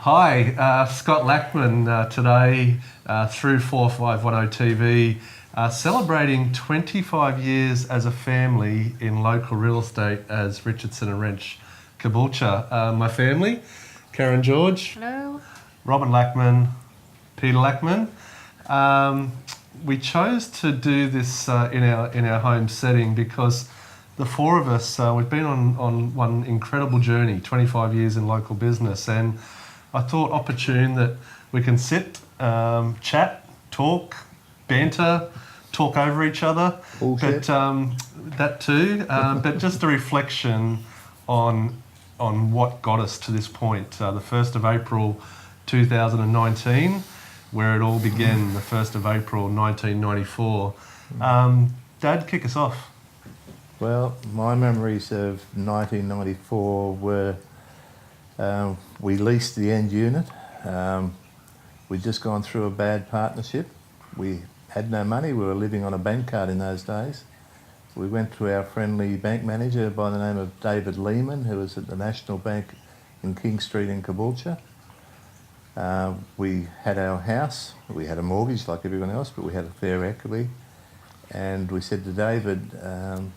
Hi, Scott Lachmund today through 4510 TV, celebrating 25 years as a family in local real estate as Richardson&Wrench Caboolture. My family, Karen George, Hello. Robin Lachman, Peter Lachman. We chose to do this in our home setting because the four of us, we've been on one incredible journey, 25 years in local business, and I thought opportune that we can sit, chat, talk, banter, talk over each other. Bullshit. But that too. But just a reflection on what got us to this point. The 1st of April 2019, where it all began, the 1st of April 1994. Dad, kick us off. Well, my memories of 1994 were we leased the end unit. We'd just gone through a bad partnership. We had no money. We were living on a bank card in those days. We went to our friendly bank manager by the name of David Lehman, who was at the National Bank in King Street in Caboolture. We had our house. We had a mortgage like everyone else, but we had a fair equity. And we said to David,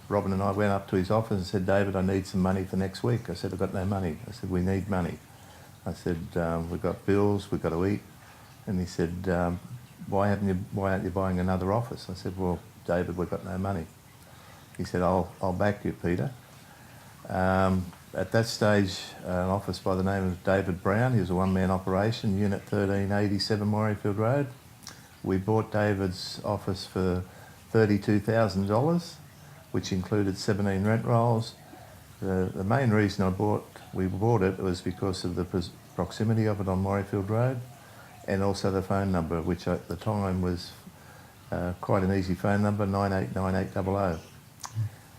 Robin and I went up to his office and said, David, I need some money for next week. I said, I've got no money. I said, we need money. I said, we've got bills, we've got to eat. And he said, why aren't you buying another office? I said, well, David, we've got no money. He said, I'll back you, Peter. At that stage, an office by the name of David Brown, he was a one-man operation, Unit 1387 Morayfield Road. We bought David's office for $32,000, which included 17 rent rolls. The main reason we bought it was because of the proximity of it on Morayfield Road, and also the phone number, which at the time was quite an easy phone number, 989800.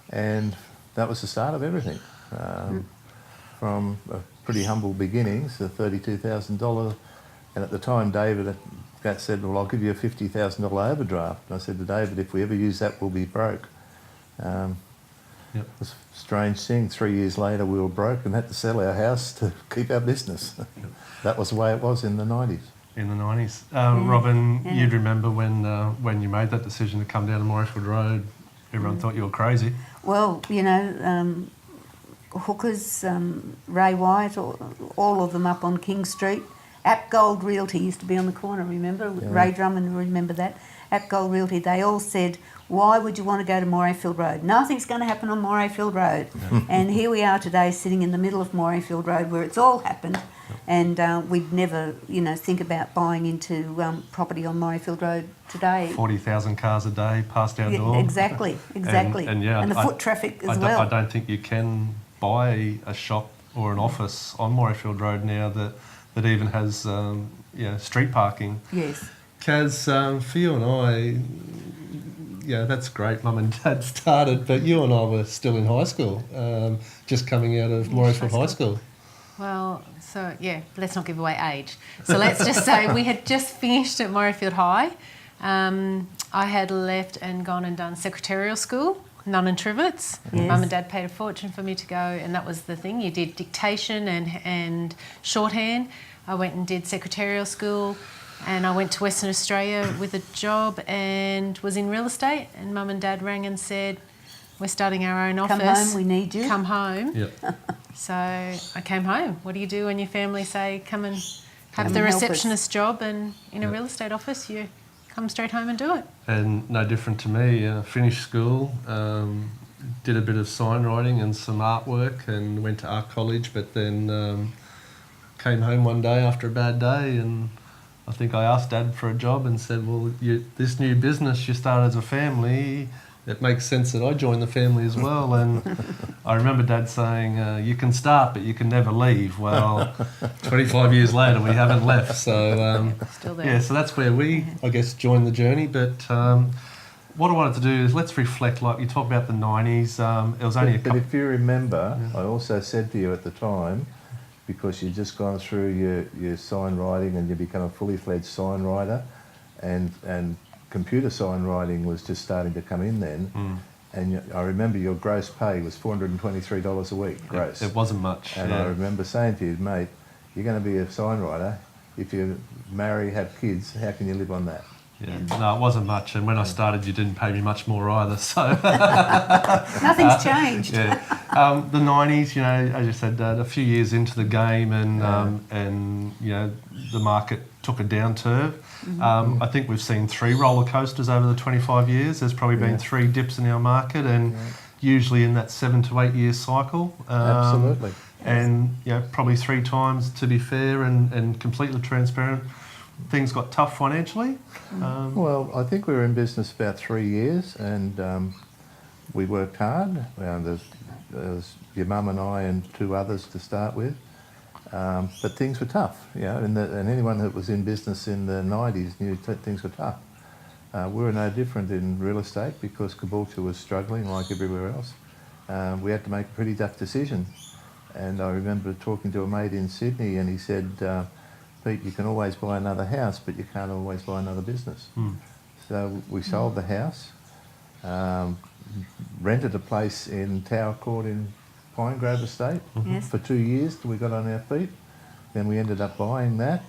And that was the start of everything. From pretty humble beginnings, the $32,000, and at the time David said, well, I'll give you a $50,000 overdraft. And I said to David, if we ever use that, we'll be broke. Yep. It was a strange thing. 3 years later, we were broke and had to sell our house to keep our business. Yep. That was the way it was in the 90s. In the 90s. Robin, you'd remember when you made that decision to come down to Morayfield Road, everyone thought you were crazy. Well, you know, hookers, Ray White, all of them up on King Street. App Gold Realty used to be on the corner, remember? Yeah. Ray Drummond, remember that? App Gold Realty, they all said, why would you want to go to Morayfield Road? Nothing's going to happen on Morayfield Road. Yeah. And here we are today sitting in the middle of Morayfield Road where it's all happened. And we'd never, think about buying into property on Morayfield Road today. 40,000 cars a day past our door. Exactly. And the foot traffic as well. I don't think you can buy a shop or an office on Morayfield Road now that even has street parking. Yes. Kaz, for you and I, that's great. Mum and Dad started, but you and I were still in high school, just coming out of Morayfield High School. Well, so let's not give away age. So let's just say we had just finished at Morayfield High. I had left and gone and done secretarial school, Nunn and Trivets. Yes. Mum and Dad paid a fortune for me to go, and that was the thing. You did dictation and shorthand. I went and did secretarial school, and I went to Western Australia with a job and was in real estate, and Mum and Dad rang and said, we're starting our own office. Come home, we need you. Come home. Yep. So I came home. What do you do when your family say, come and have the receptionist job, and in a real estate office you come straight home and do it? And no different to me. Finished school, did a bit of sign writing and some artwork, and went to art college, but then came home one day after a bad day, and I think I asked Dad for a job and said, well, this new business you started as a family, it makes sense that I join the family as well. And I remember Dad saying, you can start, but you can never leave. Well, 25 years later, we haven't left. So, still there. So that's where we, I guess, joined the journey. But what I wanted to do is let's reflect, like you talk about the 90s. It was only But if you remember, I also said to you at the time, because you'd just gone through your sign writing and you become a fully fledged sign writer, and computer sign writing was just starting to come in then. And I remember your gross pay was $423 a week, gross. It wasn't much. And I remember saying to you, mate, you're going to be a signwriter. If you marry, have kids, how can you live on that? Yeah, no, it wasn't much, and when I started, you didn't pay me much more either. So Nothing's changed. yeah, the '90s, you know, as you said, a few years into the game, and you know, the market took a downturn. I think we've seen 3 roller coasters over the 25 years. There's probably been 3 dips in our market, and usually in that 7 to 8 year cycle. Absolutely. And you know, probably 3 times, to be fair and completely transparent, things got tough financially. Well, I think we were in business about 3 years, and we worked hard. There's your mum and I and 2 others to start with, but things were tough, you know. And anyone that was in business in the 90s knew that things were tough. We were no different in real estate because Caboolture was struggling like everywhere else. We had to make a pretty tough decision, and I remember talking to a mate in Sydney, and he said, Pete, you can always buy another house, but you can't always buy another business. So we sold the house, rented a place in Tower Court in Pinegrove Estate Yes. for 2 years till we got on our feet. Then we ended up buying that,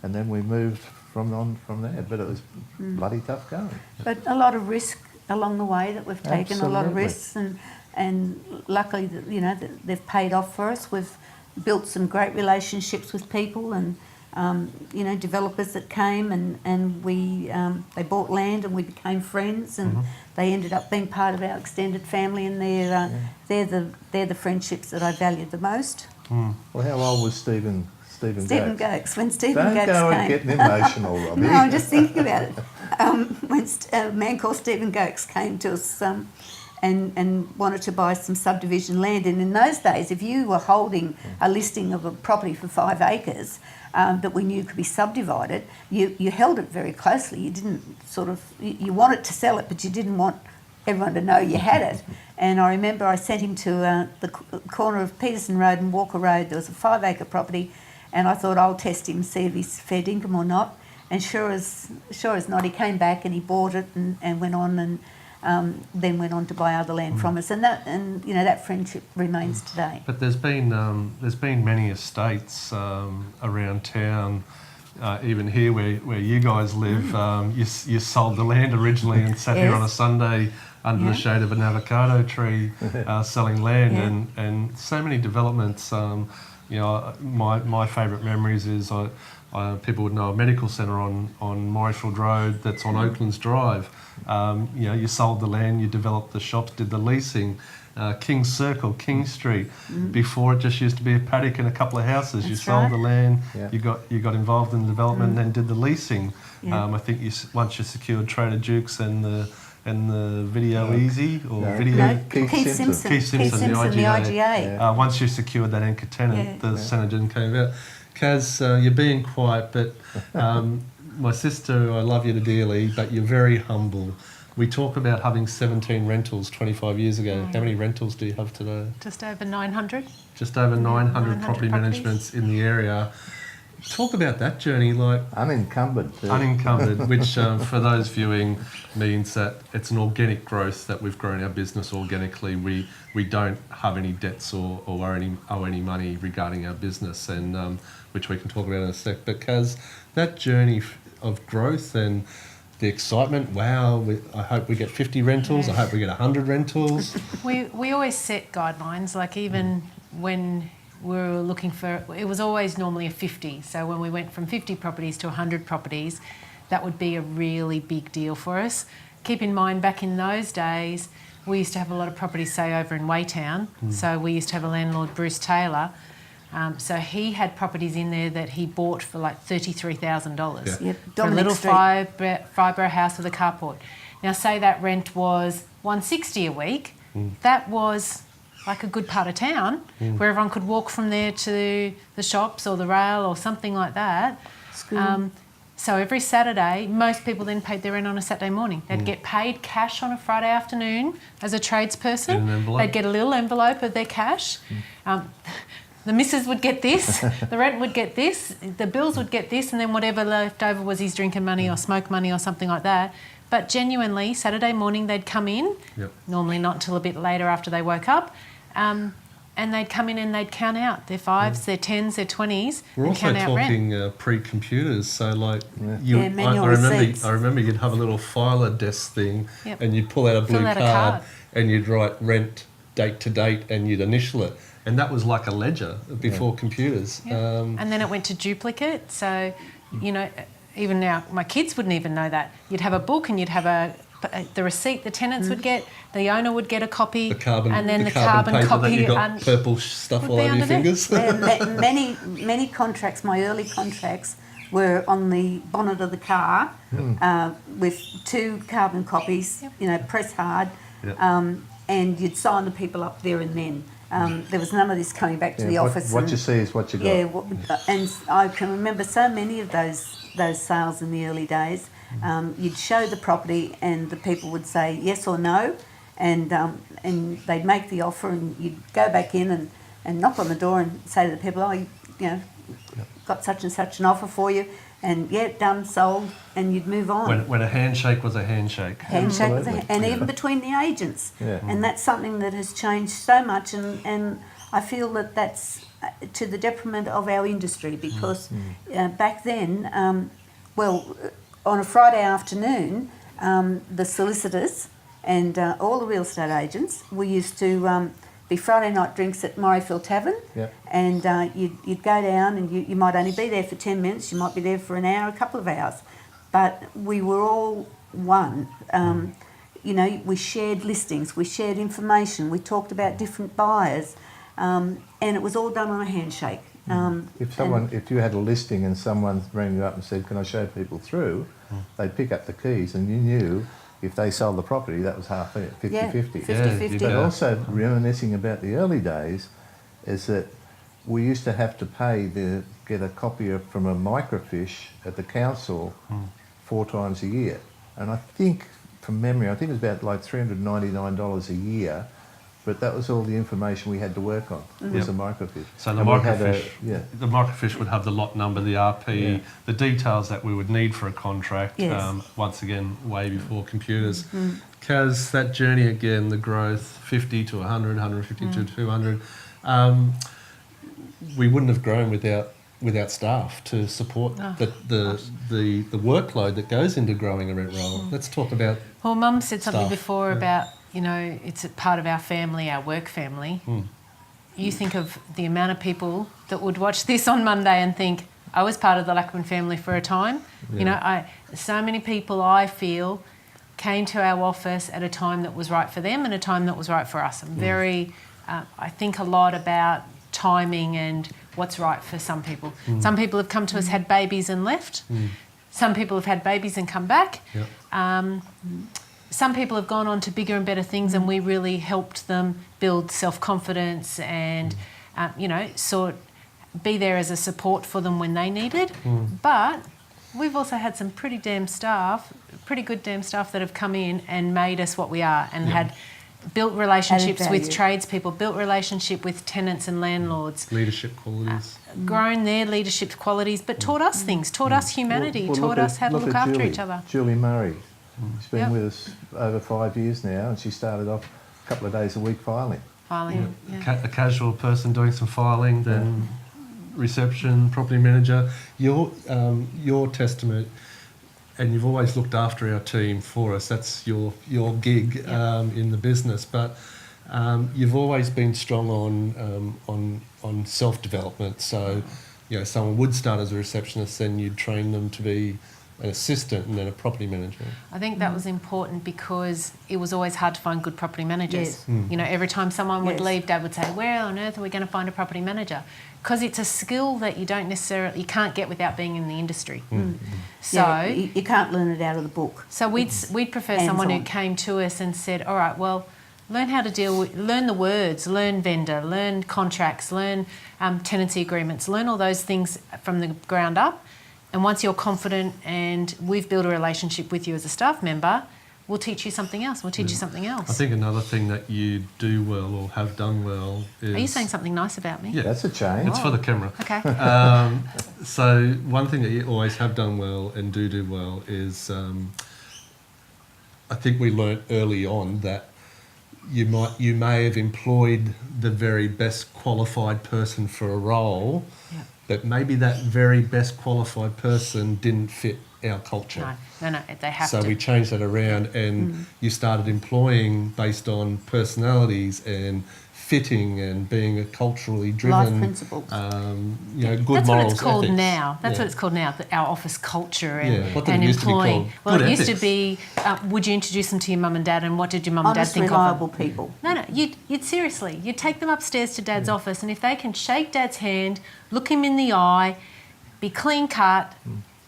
and then we moved from there. But it was bloody tough going. But a lot of risk along the way that we've taken, a lot of Absolutely. risks, and luckily, you know, they've paid off for us. We've built some great relationships with people, and you know, developers that came, and we they bought land, and we became friends, and they ended up being part of our extended family, and they're the friendships that I valued the most. Well, how old was Stephen Stephen Gates? Gokes. When Stephen Don't Gokes go came, and getting emotional, Robbie. no, I'm just thinking about it. When a man called Stephen Gokes came to us and wanted to buy some subdivision land, and in those days, if you were holding a listing of a property for 5 acres that we knew could be subdivided, you held it very closely. You didn't you wanted to sell it, but you didn't want everyone to know you had it. And I remember I sent him to the corner of Peterson Road and Walker Road. There was a 5 acre property, and I thought I'll test him, see if he's fair dinkum or not. And sure as not, he came back and he bought it and went on, and then went on to buy other land from us. And you know, that friendship remains today. But there's been many estates around town. Even here where you guys live, you sold the land originally and sat here on a Sunday under the shade of an avocado tree selling land, and so many developments. You know, my favourite memories is people would know a medical centre on Morrisfield Road that's on Oaklands Drive. You know, you sold the land, you developed the shops, did the leasing. King Circle, King Street. Before it just used to be a paddock and a couple of houses. You sold the land, you got involved in the development, and then did the leasing. I think once you secured Trader Duke's and the Video Easy or Video Keith Simpson, the IGA. Yeah. Once you secured that anchor tenant, the centre didn't came about. Kaz, you're being quiet, but my sister, I love you dearly, but you're very humble. We talk about having 17 rentals 25 years ago. How many rentals do you have today? Just over 900. Just over 900 property properties. managements in the area. Talk about that journey, like Unencumbered. Too. unencumbered, which for those viewing means that it's an organic growth, that we've grown our business organically. We don't have any debts or owe any money regarding our business, and which we can talk about in a sec. But Kaz, that journey of growth and the excitement, wow, I hope we get 50 rentals, I hope we get 100 rentals. We always set guidelines, like even when we were looking for, it was always normally a 50. So when we went from 50 properties to 100 properties, that would be a really big deal for us. Keep in mind, back in those days, we used to have a lot of properties, say, over in Waytown. So we used to have a landlord, Bruce Taylor. So he had properties in there that he bought for like $33,000 Yep. for a little fibre house with a carport. Now, say that rent was $160 a week. That was like a good part of town where everyone could walk from there to the shops or the rail or something like that. So every Saturday, most people then paid their rent on a Saturday morning. They'd get paid cash on a Friday afternoon as a tradesperson. Get an envelope. They'd get a little envelope of their cash. The missus would get this, the rent would get this, the bills would get this, and then whatever left over was his drinking money or smoke money or something like that. But genuinely, Saturday morning they'd come in, normally not until a bit later after they woke up, and and they'd come in and they'd count out their 5s, their 10s, their 20s, We're and also count out rent. talking pre-computers, so like manual I receipts. remember you'd have a little filer desk thing, Yep. and you'd pull out a blue Fill out a card, card. and you'd write rent date to date, and you'd initial it, and that was like a ledger before computers. Yeah. And then it went to duplicate. So, you know, even now, my kids wouldn't even know that. You'd have a book and you'd have the receipt the tenants would get, the owner would get a copy, The carbon, and then the the carbon paper copy that you got purple stuff would all be over your underneath. fingers. Many contracts, my early contracts, were on the bonnet of the car with 2 carbon copies, you know, press hard, Yep. and you'd sign the people up there and then. There was none of this coming back to the office. What you see is what you got. Yeah, and I can remember so many of those sales in the early days. You'd show the property and the people would say yes or no, and they'd make the offer, and you'd go back in and knock on the door and say to the people, oh, you know, got such and such an offer for you, and yeah, done, sold, and you'd move on. When a handshake was a handshake. Handshake was Absolutely. and even between the agents. Yeah. And that's something that has changed so much, and I feel that that's to the detriment of our industry, because back then, on a Friday afternoon, the solicitors and all the real estate agents, we used to be Friday night drinks at Morayfield Tavern, Yep. and you'd go down, and you might only be there for 10 minutes, you might be there for an hour, a couple of hours, but we were all one. You know, we shared listings, we shared information, we talked about different buyers, and it was all done on a handshake. If you had a listing and someone rang you up and said, "Can I show people through?" they'd pick up the keys, and you knew if they sold the property, that was half it, 50-50. Yeah, 50-50. But Yeah. also reminiscing about the early days is that we used to have to pay to get a copy from a microfiche at the council 4 times a year. And I think, from memory, I think it was about like $399 a year, but that was all the information we had to work on, was a microfiche. So the And we had microfiche, the microfiche would have the lot number, the RP, the details that we would need for a contract. Yes. Once again, way before computers. Kaz, that journey again, the growth, 50 to 100, 150 to 200. We wouldn't have grown without staff to support the workload that goes into growing a rent roll. Let's talk about. Well, Mum said something Staff. before about, you know, it's a part of our family, our work family. You think of the amount of people that would watch this on Monday and think, I was part of the Lachmund family for a time. You know, so many people, I feel, came to our office at a time that was right for them and a time that was right for us. I'm very, I think a lot about timing and what's right for some people. Some people have come to us, had babies and left. Some people have had babies and come back. Yep. Some people have gone on to bigger and better things, and we really helped them build self-confidence and, you know, be there as a support for them when they needed. But we've also had some pretty good damn staff that have come in and made us what we are, and had built relationships Added with value. tradespeople, built relationship with tenants and landlords, Leadership qualities. grown their leadership qualities, but taught us things, taught us humanity, Well, taught us how to look at after Julie, each other. Julie Murray. She's been Yep. with us over 5 years now, and she started off a couple of days a week filing. Filing, A casual person doing some filing, then reception, property manager. Your testament, and you've always looked after our team for us. That's your gig in the business. But you've always been strong on self development. So, you know, someone would start as a receptionist, then you'd train them to be an assistant and then a property manager. I think that was important because it was always hard to find good property managers. Yes. You know, every time someone would Yes. leave, Dad would say, where on earth are we going to find a property manager? Because it's a skill that you can't get without being in the industry. So, Yeah, you can't learn it out of the book. so we'd prefer Hands someone who on. came to us and said, all right, well, learn how to learn the words, learn vendor, learn contracts, learn tenancy agreements, learn all those things from the ground up. And once you're confident and we've built a relationship with you as a staff member, we'll teach you something else. We'll teach you something else. I think another thing that you do well or have done well is... Are you saying something nice about me? Yeah. That's a change. It's for the camera. Okay. So one thing that you always have done well and do well is I think we learnt early on that you may have employed the very best qualified person for a role, Yeah. but maybe that very best qualified person didn't fit our culture. No, they have So to. we changed that around, and you started employing based on personalities and fitting and being a culturally driven, Life principles. Good That's morals, what it's called ethics. now. That's Yeah. what it's called now, our office culture and, Yeah. What did and it used to be employing. called? Well, Good it used to ethics. be, would you introduce them to your mum and dad, and what did your mum and dad Honest, think reliable of them? people. No, you'd seriously, you'd take them upstairs to Dad's office, and if they can shake Dad's hand, look him in the eye, be clean cut.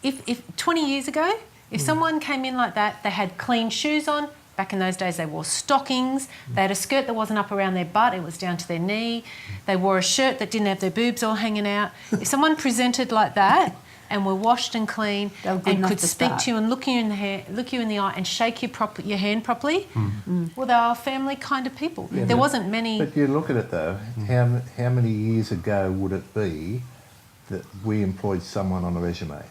If 20 years ago, if someone came in like that, they had clean shoes on. Back in those days, they wore stockings. They had a skirt that wasn't up around their butt; it was down to their knee. They wore a shirt that didn't have their boobs all hanging out. If someone presented like that and were washed and clean They were good and enough could to speak start. to you and look you in the eye and shake your hand properly, well, they were family kind of people. Yeah, There but- wasn't many. But you look at it though, how many years ago would it be that we employed someone on a resume?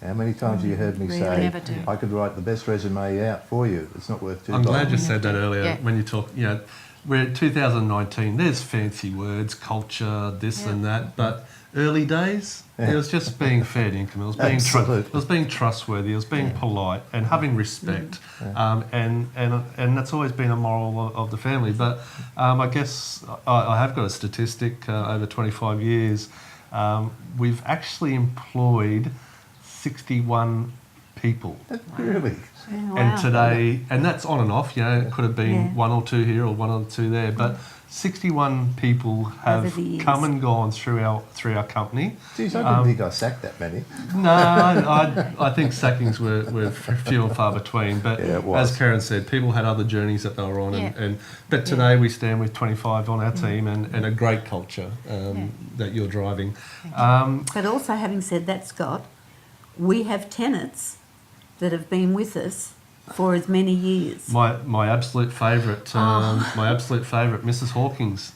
How many times have you heard me Really say, never do. I could write the best resume out for you, it's not worth $2. I'm glad you said that earlier. Yeah. When you talk, we're at 2019. There's fancy words, culture, this Yeah. and that, but early days, it was just being fair income. It was being Absolutely. it was being trustworthy. It was being polite and having respect. And that's always been a moral of the family. But I guess I have got a statistic over 25 years. We've actually employed 61 people. Really? Wow. And today, and that's on and off, it could have been Yeah. one or two here or one or two there, but 61 people have Over the years. come and gone through our company. Geez, I didn't think I sacked that many. No, I think sackings were few and far between, but Yeah, it was. as Karen said, people had other journeys that they were on, Yeah. but today we stand with 25 on our team and a great culture that you're driving. But also, having said that, Scott, we have tenants that have been with us for as many years. My absolute favourite, Mrs. Hawkins.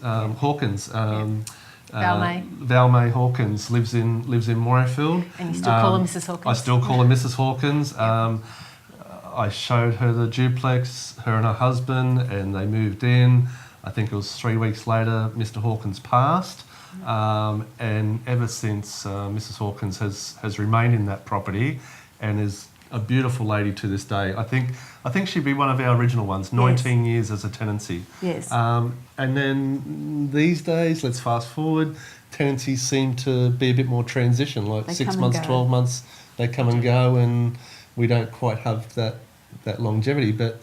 Valmay Hawkins lives in Morayfield. And you still call her Mrs. Hawkins? I still call her Mrs. Hawkins. I showed her the duplex, her and her husband, and they moved in. I think it was 3 weeks later, Mr. Hawkins passed. And ever since, Mrs. Hawkins has remained in that property and is a beautiful lady to this day. I think she'd be one of our original ones, 19 years as a tenancy. Yes. And then these days, let's fast forward, tenancies seem to be a bit more transition, like They 6 come and months, go. 12 months, they come and go, and we don't quite have that longevity. But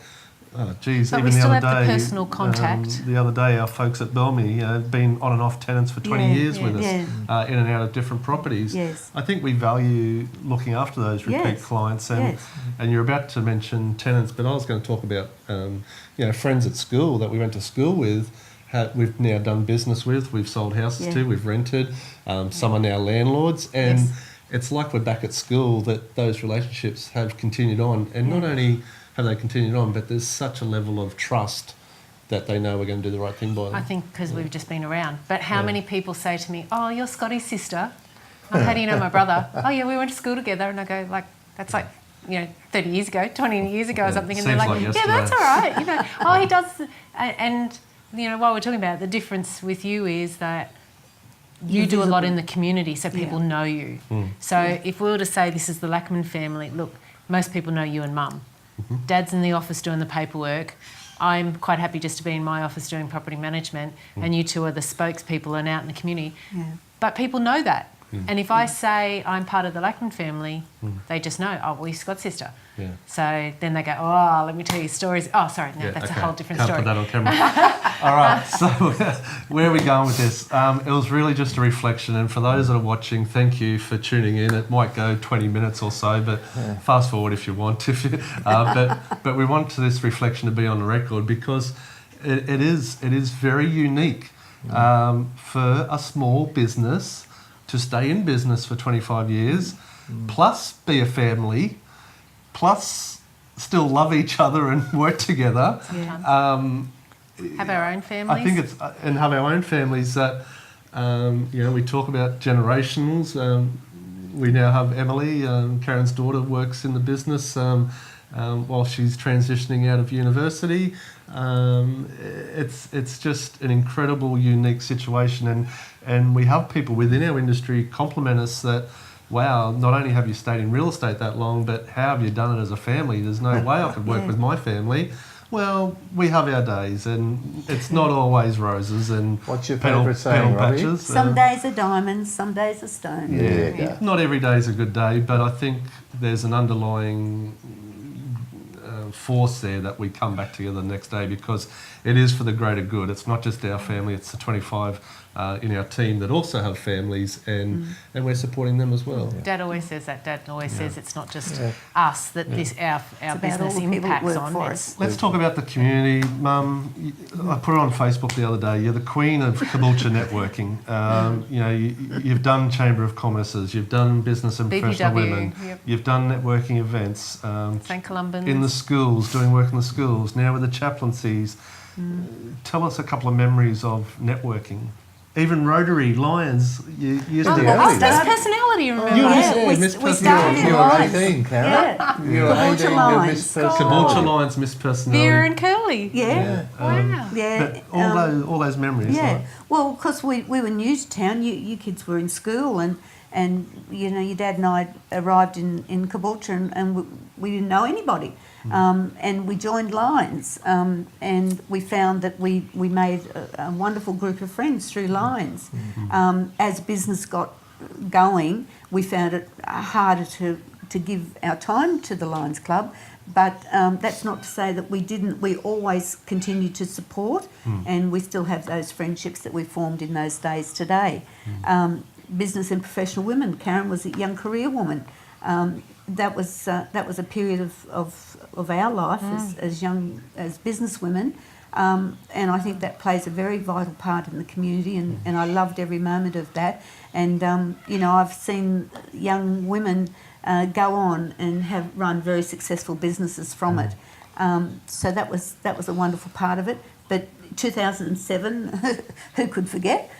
geez, But even we the still other have the day, personal contact. the other day, our folks at Belmy have been on and off tenants for 20 Yeah, years yeah, with us, yeah. in and out of different properties. Yes. I think we value looking after those repeat Yes, clients, and yes. and you're about to mention tenants, but I was going to talk about friends at school that we went to school with. We've now done business with, we've sold houses Yeah. to, we've rented. Some are now landlords, and Yes. it's like we're back at school that those relationships have continued on, and not Yeah. only have they continued on, but there's such a level of trust that they know we're going to do the right thing by them. I think because we've just been around. But how Yeah. many people say to me, "Oh, you're Scotty's sister"? Oh, how do you know my brother? Oh, yeah, we went to school together. And I go, that's 30 years ago, 20 years ago or something. And seems they're like yeah, yesterday. that's all right. Oh, he does. And while we're talking about it, the difference with you is that you You're do a lot visible. in the community, so people Yeah. know you. So if we were to say this is the Lachmund family, look, most people know you and Mum. Dad's in the office doing the paperwork. I'm quite happy just to be in my office doing property management, and you two are the spokespeople and out in the community. Yeah. But people know that. And if I say I'm part of the Lachmund family, they just know, oh, well, you're Scott's sister. Yeah. So then they go, oh, let me tell you stories. Oh, sorry, no, that's okay. a whole different Can't story. put that on camera. All right, so where are we going with this? It was really just a reflection, and for those that are watching, thank you for tuning in. It might go 20 minutes or so, but fast forward if you want. But we want this reflection to be on the record because it is very unique for a small business to stay in business for 25 years, plus be a family, plus still love each other and work together. Have our own families. I think it's and have our own families that we talk about generationals. We now have Emily, Karen's daughter, works in the business while she's transitioning out of university. It's just an incredible, unique situation, and we have people within our industry compliment us that, wow, not only have you stayed in real estate that long, but how have you done it as a family? There's no way I could work Yeah. with my family. Well, we have our days, and it's not always roses and What's your petal favourite saying, Robbie? patches. Some days are diamonds, some days are stone. Yeah. Not every day is a good day, but I think there's an underlying force there that we come back together the next day because it is for the greater good. It's not just our family, it's the 25 in our team that also have families, and we're supporting them as well. Dad always says that. Dad always says it's not just Yeah. us that this our about business all the people that impacts work on. for It's- us. Let's talk about the community. Mum, I put it on Facebook the other day. You're the queen of Caboolture networking. You've done Chamber of Commerce's, you've done Business and Professional BBW, Women, yep. you've done networking events, St. Columban's. in the schools, doing work in the schools, now with the chaplaincies. Tell us a couple of memories of networking. Even Rotary, Lions, you used to... Yeah. Oh, that's personality, remember? You were Yeah, Miss we Personality. started in You were Lions. 18, Karen. Yeah. You were Caboolture 18, you Lions. Miss Caboolture Personality. Lions, Miss Personality. Vera and Curly. Yeah. Wow. Yeah. But all those memories. Yeah, like- well, because we were new to town, you kids were in school, and your dad and I arrived in Caboolture, and we didn't know anybody, and we joined Lions, and we found that we made a wonderful group of friends through Lions. As business got going, we found it harder to give our time to the Lions Club. But that's not to say that we didn't. We always continued to support, and we still have those friendships that we formed in those days today. Business and Professional Women. Karen was a young career woman. That was a period of our life as young as business women, and I think that plays a very vital part in the community. And I loved every moment of that. And I've seen young women go on and have run very successful businesses from it. So that was a wonderful part of it. But 2007, who could forget?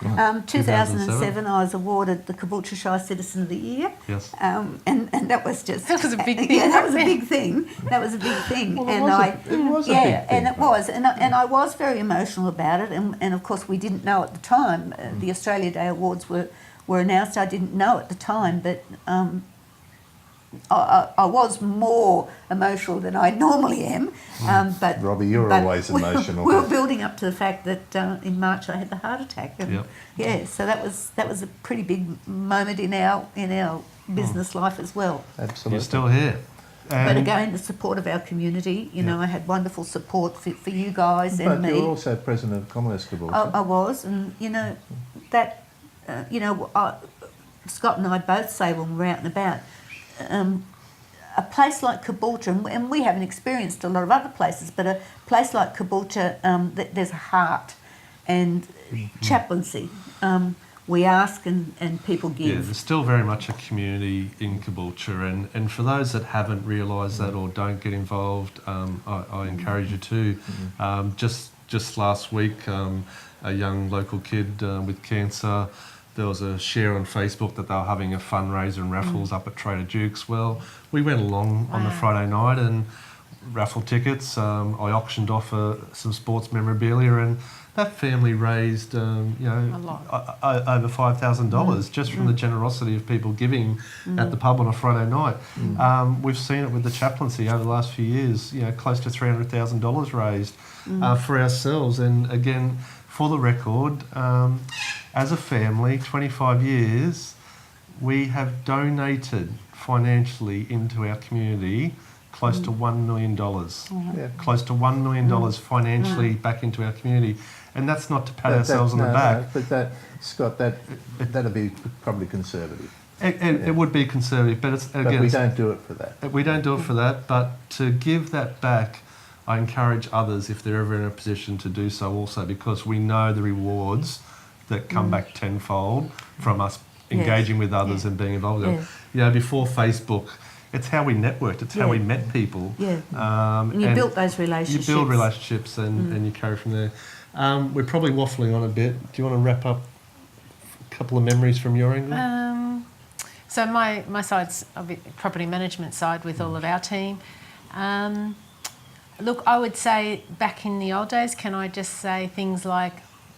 2007, I was awarded the Caboolture Shire Citizen of the Year. Yes. And that was just... That was a big thing. Yeah, that was a big thing. That was a big thing. Well, and it was a big yeah, thing. and it was. And I was very emotional about it. And of course, we didn't know at the time. The Australia Day Awards were announced. I didn't know at the time, but... I was more emotional than I normally am, but Robbie, you're but always emotional. We were building up to the fact that in March I had the heart attack, and Yep. yeah, so that was a pretty big moment in our business life as well. Absolutely. You're still here. But And again, the support of our community, I had wonderful support for you guys But and me. you're also president of Commerce Caboolture. I was, and that, Scott and I both say when we're out and about, a place like Caboolture, and we haven't experienced a lot of other places, but a place like Caboolture, there's a heart and chaplaincy. We ask and people yeah, give. there's still very much a community in Caboolture, and for those that haven't realised that or don't get involved, I encourage you to. Just last week, a young local kid with cancer, there was a share on Facebook that they were having a fundraiser and raffles up at Trader Duke's. Well, we went along on the Friday night and raffle tickets. I auctioned off some sports memorabilia, and that family raised, lot. over $5,000 just from the generosity of people giving at the pub on a Friday night. We've seen it with the chaplaincy over the last few years. Close to $300,000 raised for ourselves. And again, for the record, as a family, 25 years, we have donated financially into our community close to $1 million. Yeah. Close to $1 million financially back into our community. And that's not to pat ourselves on the back. No, but Scott, that'd be probably conservative. It would be conservative, but it's But again, we don't do it for that. we don't do it for that. But to give that back, I encourage others, if they're ever in a position, to do so also, because we know the rewards that come back tenfold from us engaging with others and being involved with them. Before Facebook, it's how we networked, it's how we met people. Yeah. And you built those relationships. You build relationships and you carry from there. We're probably waffling on a bit. Do you want to wrap up a couple of memories from your angle? So my side's a bit property management side with all of our team. Look, I would say back in the old days, can I just say things like,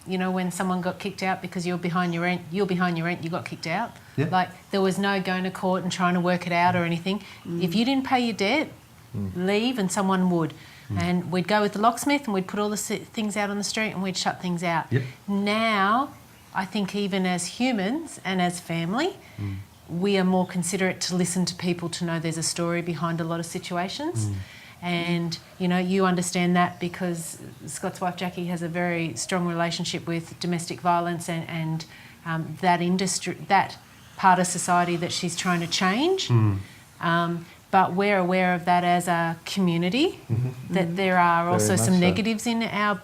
you know, when someone got kicked out because you're behind your rent, you got kicked out. Yeah. Like there was no going to court and trying to work it out or anything. If you didn't pay your debt, leave and someone would. And we'd go with the locksmith and we'd put all the things out on the street and we'd shut things out. Yep. Now, I think even as humans and as family, we are more considerate to listen to people, to know there's a story behind a lot of situations. And, you know, you understand that because Scott's wife Jackie has a very strong relationship with domestic violence and that industry, that part of society that she's trying to change. But we're aware of that as a community, that there are also some so. negatives in our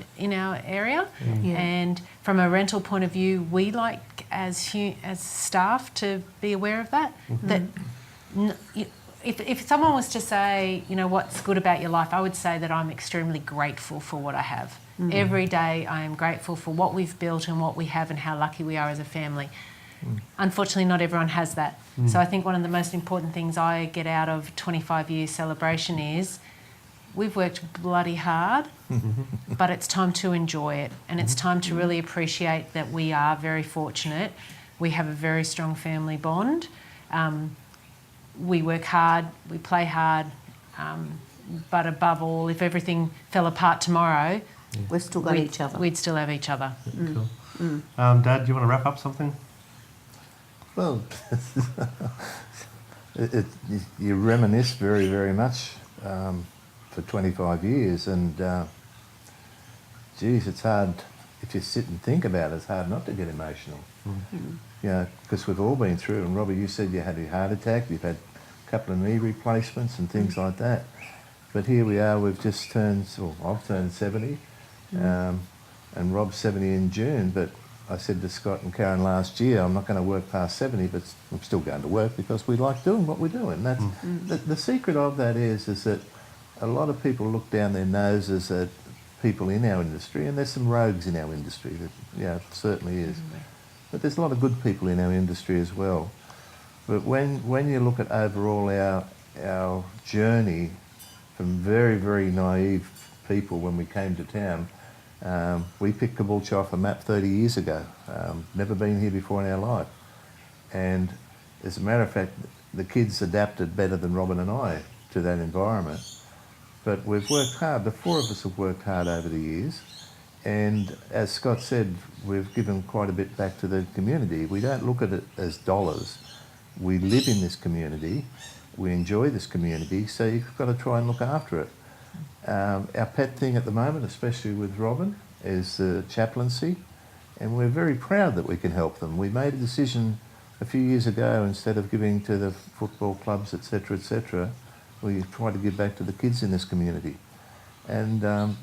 area. And from a rental point of view, we like as staff to be aware of that. That if someone was to say, you know, what's good about your life, I would say that I'm extremely grateful for what I have. Every day I am grateful for what we've built and what we have and how lucky we are as a family. Unfortunately, not everyone has that. So I think one of the most important things I get out of 25 years celebration is we've worked bloody hard, but it's time to enjoy it. And it's time to really appreciate that we are very fortunate. We have a very strong family bond. We work hard, we play hard, but above all, if everything fell apart tomorrow, We've still got each other. we'd still have each other. Cool. Dad, do you want to wrap up something? Well, you reminisce very, very much for 25 years, and geez, it's hard, if you sit and think about it, it's hard not to get emotional. You know, because we've all been through, and Robbie, you said you had a heart attack, you've had a couple of knee replacements and things like that. But here we are, we've just turned, well, I've turned 70, and Rob's 70 in June, but I said to Scott and Karen last year, I'm not going to work past 70, but I'm still going to work because we like doing what we're doing. That's the secret of that is that a lot of people look down their noses at people in our industry, and there's some rogues in our industry, that, yeah, it certainly is. But there's a lot of good people in our industry as well. But when you look at overall our journey from very, very naive people when we came to town, we picked Caboolture off a map 30 years ago. Never been here before in our life. And as a matter of fact, the kids adapted better than Robin and I to that environment. But we've worked hard. The four of us have worked hard over the years. And as Scott said, we've given quite a bit back to the community. We don't look at it as dollars. We live in this community. We enjoy this community. So you've got to try and look after it. Our pet thing at the moment, especially with Robin, is chaplaincy, and we're very proud that we can help them. We made a decision a few years ago, instead of giving to the football clubs, etc., we try to give back to the kids in this community, and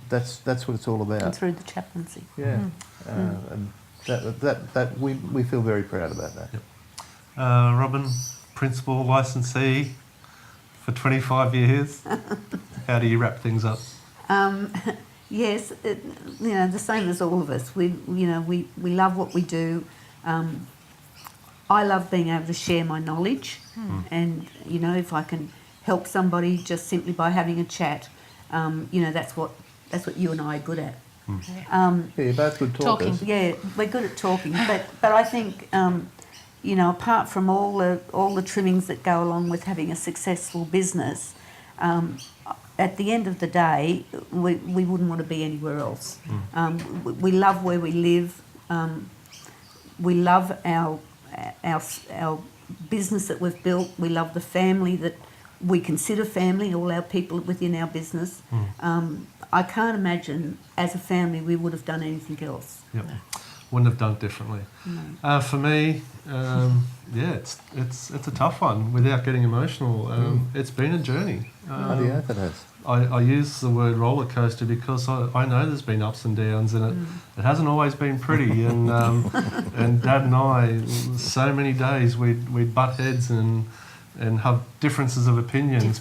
that's what it's all about. And through the chaplaincy. Yeah, and that we feel very proud about that. Yep. Robin, principal licensee for 25 years. How do you wrap things up? Yes, you know, the same as all of us. We love what we do. I love being able to share my knowledge, and you know, if I can help somebody just simply by having a chat, you know, that's what you and I are good at. Yeah, you're both good talkers. Talking. Yeah, we're good at talking, but I think you know, apart from all the trimmings that go along with having a successful business, at the end of the day, we wouldn't want to be anywhere else. We love where we live. We love our business that we've built. We love the family that we consider family, all our people within our business. I can't imagine as a family we would have done anything else. Yep. Wouldn't have done it differently. No. For me, yeah, it's a tough one without getting emotional. It's been a journey. Bloody oath it has. I use the word roller coaster because I know there's been ups and downs, and it hasn't always been pretty. And and Dad and I, so many days we'd butt heads and have differences of opinions,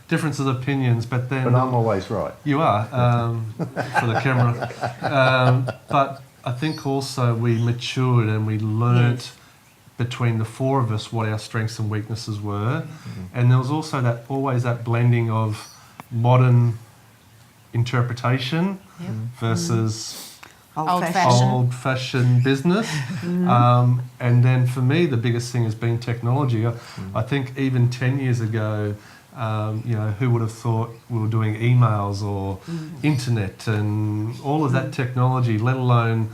differences of opinions. But then, but I'm always right. You are for the camera. But I think also we matured and we learnt between the four of us what our strengths and weaknesses were, and there was also always that blending of modern interpretation Yep. versus Old-fashioned. old-fashioned business. And then for me, the biggest thing has been technology. I think even 10 years ago, who would have thought we were doing emails or internet and all of that technology, let alone,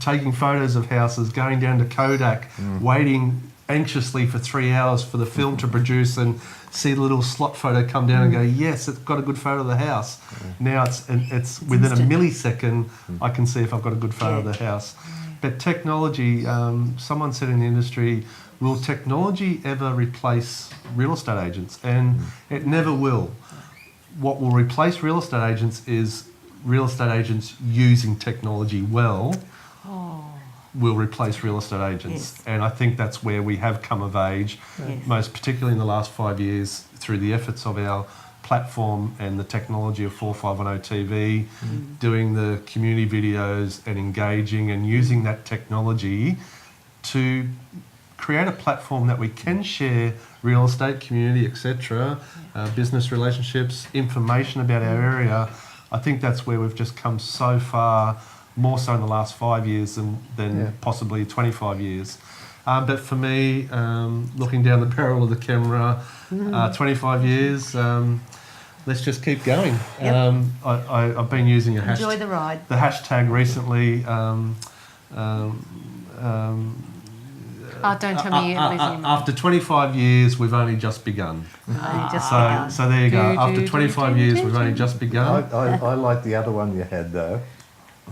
taking photos of houses, going down to Kodak, waiting anxiously for 3 hours for the film to produce and see the little slot photo come down and go, yes, it's got a good photo of the house. Now it's within a millisecond, I can see if I've got a good photo of the house. But technology, someone said in the industry, will technology ever replace real estate agents? And it never will. What will replace real estate agents is real estate agents using technology well will replace real estate agents. Yes. And I think that's where we have come of age, Yes. most particularly in the last 5 years, through the efforts of our platform and the technology of 4510 TV, doing the community videos and engaging and using that technology to create a platform that we can share real estate, community, etc., business relationships, information about our area. I think that's where we've just come so far, more so in the last 5 years than possibly 25 years. But for me, looking down the barrel of the camera, 25 years, let's just keep going. Yep. I've been using Enjoy the ride. the hashtag recently. Don't tell me you're losing your mind. After 25 years, we've only just begun. So there you go. After 25 years, we've only just begun. I like the other one you had though.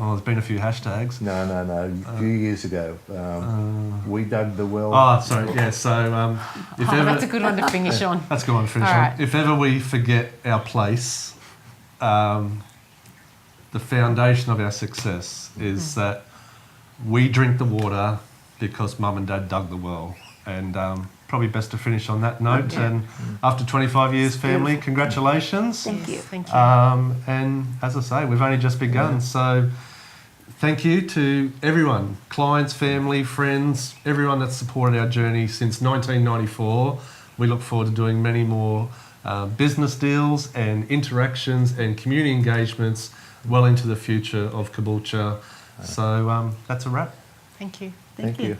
Oh, there's been a few hashtags. No. A few years ago, we dug the well. Oh, sorry. Yeah. So if ever That's a good one to finish on. that's a good one to finish All on. right. If ever we forget our place, the foundation of our success is that we drink the water because Mum and Dad dug the well. And probably best to finish on that note. Yeah. And after 25 years, family, congratulations. Thank you. Thank you. And as I say, we've only just begun. So thank you to everyone, clients, family, friends, everyone that's supported our journey since 1994. We look forward to doing many more business deals and interactions and community engagements well into the future of Caboolture. So that's a wrap. Thank you. Thank you. you.